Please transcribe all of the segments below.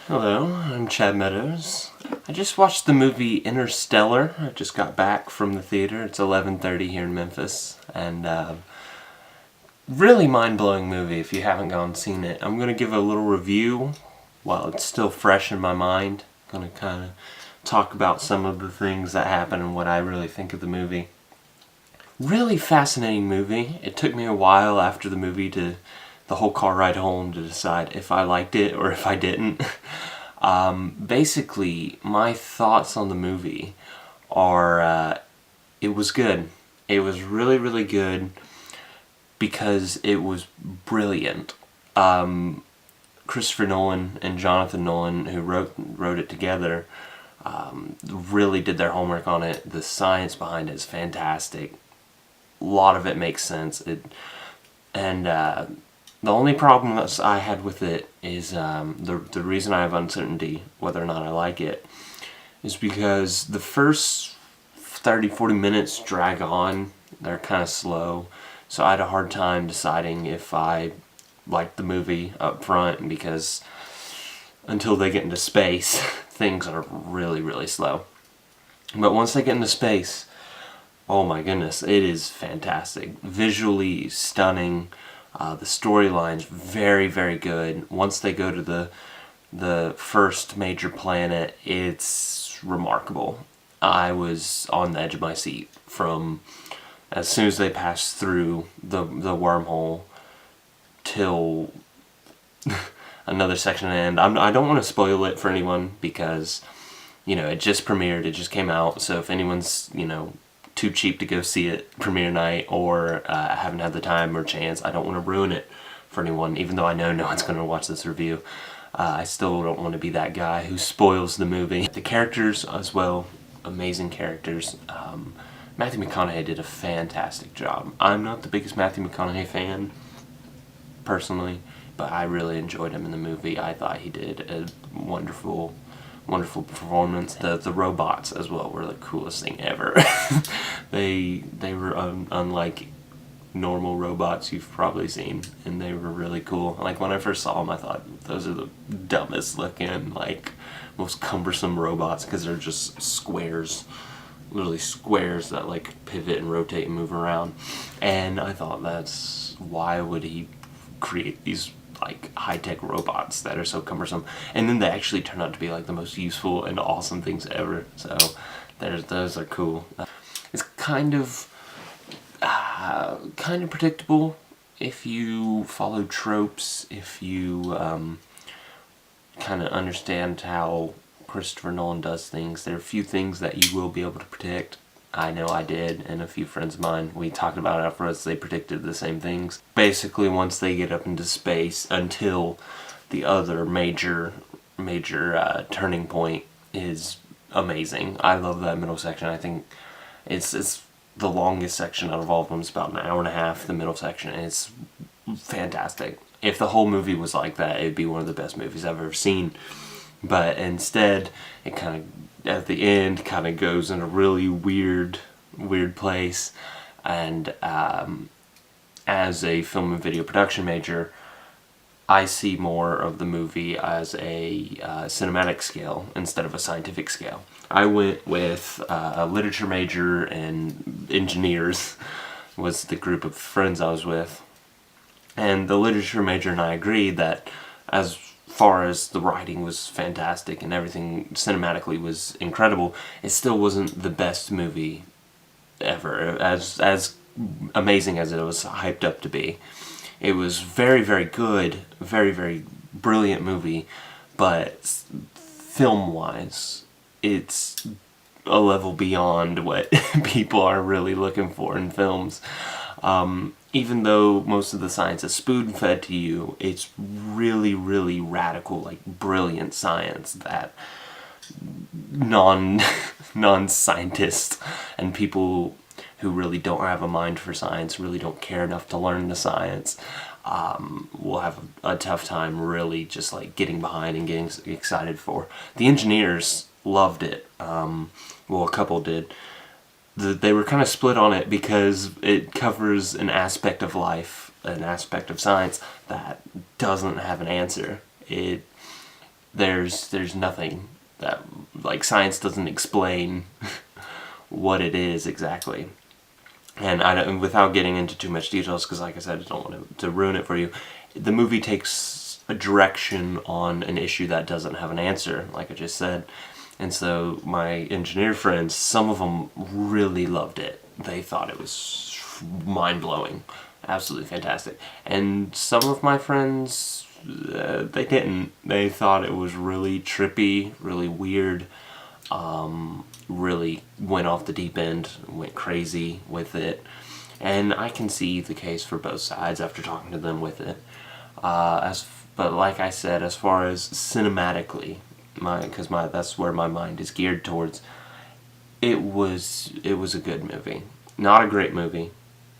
Hello, I'm Chad Meadows. I just watched the movie Interstellar. I just got back from the theater. It's 11:30 here in Memphis, and really mind-blowing movie if you haven't gone and seen it. I'm going to give a little review while it's still fresh in my mind. I'm going to kind of talk about some of the things that happen and what I really think of the movie. Really fascinating movie. It took me a while after the movie the whole car ride home to decide if I liked it or if I didn't. Basically, my thoughts on the movie are, it was good. It was really, really good because it was brilliant. Christopher Nolan and Jonathan Nolan, who wrote it together, really did their homework on it. The science behind it is fantastic. A lot of it makes sense. The only problem that I had with it is the reason I have uncertainty whether or not I like it is because the first 30-40 minutes drag on. They're kind of slow, so I had a hard time deciding if I liked the movie up front, because until they get into space things are really, really slow. But once they get into space, oh my goodness, it is fantastic. Visually stunning. The storyline's very, very good. Once they go to the first major planet, it's remarkable. I was on the edge of my seat from as soon as they passed through the wormhole till another section end. I don't want to spoil it for anyone because, it just premiered, it just came out, so if anyone's, too cheap to go see it premiere night or haven't had the time or chance, I don't want to ruin it for anyone, even though I know no one's going to watch this review. I still don't want to be that guy who spoils the movie. The characters as well, amazing characters. Matthew McConaughey did a fantastic job. I'm not the biggest Matthew McConaughey fan, personally, but I really enjoyed him in the movie. I thought he did a wonderful performance. The robots as well were the coolest thing ever. they were unlike normal robots you've probably seen, and they were really cool. Like, when I first saw them, I thought those are the dumbest looking, most cumbersome robots, because they're just squares, literally squares that pivot and rotate and move around. And I thought, why would he create these high-tech robots that are so cumbersome? And then they actually turn out to be the most useful and awesome things ever. So those are cool. It's kind of predictable if you follow tropes, if you kind of understand how Christopher Nolan does things. There are a few things that you will be able to predict. I know I did, and a few friends of mine, we talked about it afterwards, they predicted the same things. Basically, once they get up into space, until the other major turning point, is amazing. I love that middle section. I think it's the longest section out of all of them. It's about an hour and a half, the middle section, and it's fantastic. If the whole movie was like that, it'd be one of the best movies I've ever seen. But instead, it kind of, at the end, kind of goes in a really weird place. And as a film and video production major, I see more of the movie as a cinematic scale instead of a scientific scale. I went with a literature major and engineers was the group of friends I was with. And the literature major and I agreed that as far as the writing was fantastic and everything cinematically was incredible, it still wasn't the best movie ever, as amazing as it was hyped up to be. It was very, very good, very, very brilliant movie, but film-wise, it's a level beyond what people are really looking for in films. Even though most of the science is spoon-fed to you, it's really, really radical, brilliant science that non-scientists and people who really don't have a mind for science, really don't care enough to learn the science, will have a tough time really just getting behind and getting excited for. The engineers loved it. Well, a couple did. They were kind of split on it because it covers an aspect of life, an aspect of science that doesn't have an answer. there's nothing that, like, science doesn't explain what it is exactly. And I don't, without getting into too much details, because like I said, I don't want to ruin it for you, the movie takes a direction on an issue that doesn't have an answer, like I just said. And so my engineer friends, some of them really loved it. They thought it was mind-blowing, absolutely fantastic. And some of my friends, they didn't. They thought it was really trippy, really weird, really went off the deep end, went crazy with it. And I can see the case for both sides after talking to them with it. But like I said, as far as cinematically, that's where my mind is geared towards. It was a good movie, not a great movie,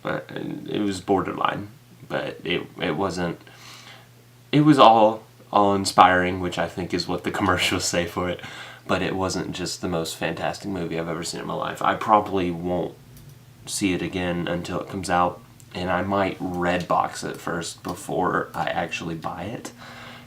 but it was borderline. But it wasn't. It was all inspiring, which I think is what the commercials say for it. But it wasn't just the most fantastic movie I've ever seen in my life. I probably won't see it again until it comes out, and I might Redbox it first before I actually buy it,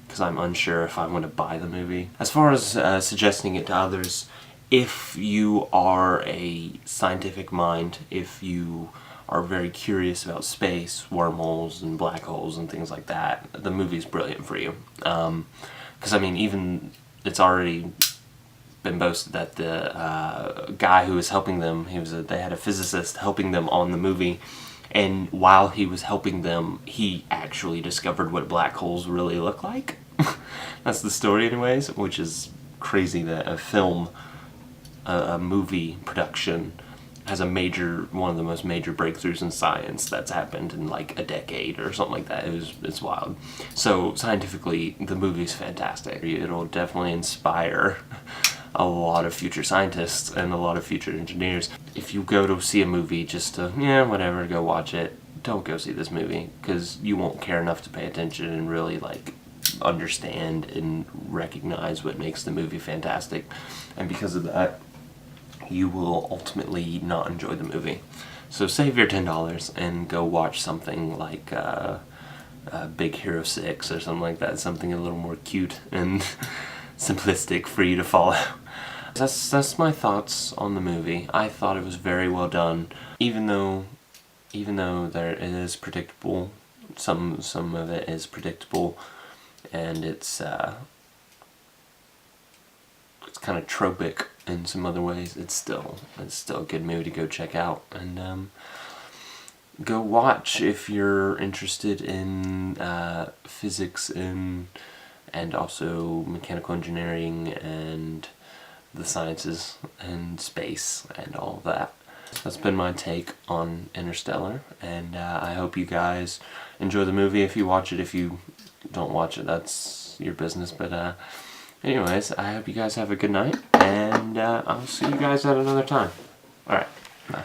because I'm unsure if I want to buy the movie. As far as suggesting it to others, if you are a scientific mind, if you are very curious about space, wormholes, and black holes, and things like that, the movie's brilliant for you. Because, I mean, even it's already been boasted that the guy who was helping them, they had a physicist helping them on the movie, and while he was helping them, he actually discovered what black holes really look like. That's the story anyways, which is crazy that a movie production has one of the most major breakthroughs in science that's happened in like a decade or something like that. It's wild. So scientifically, the movie's fantastic. It'll definitely inspire a lot of future scientists and a lot of future engineers. If you go to see a movie just to, whatever, go watch it, don't go see this movie, because you won't care enough to pay attention and really like understand and recognize what makes the movie fantastic. And because of that, you will ultimately not enjoy the movie. So save your $10 and go watch something like Big Hero 6 or something like that, something a little more cute and simplistic for you to follow. That's my thoughts on the movie. I thought it was very well done, even though it is predictable. Some of it is predictable, and it's kind of tropic in some other ways. It's still a good movie to go check out, and go watch if you're interested in physics and also mechanical engineering and the sciences and space and all that. That's been my take on Interstellar, and I hope you guys enjoy the movie if you watch it. If you don't watch it, that's your business, but anyways, I hope you guys have a good night, and I'll see you guys at another time. Alright, bye.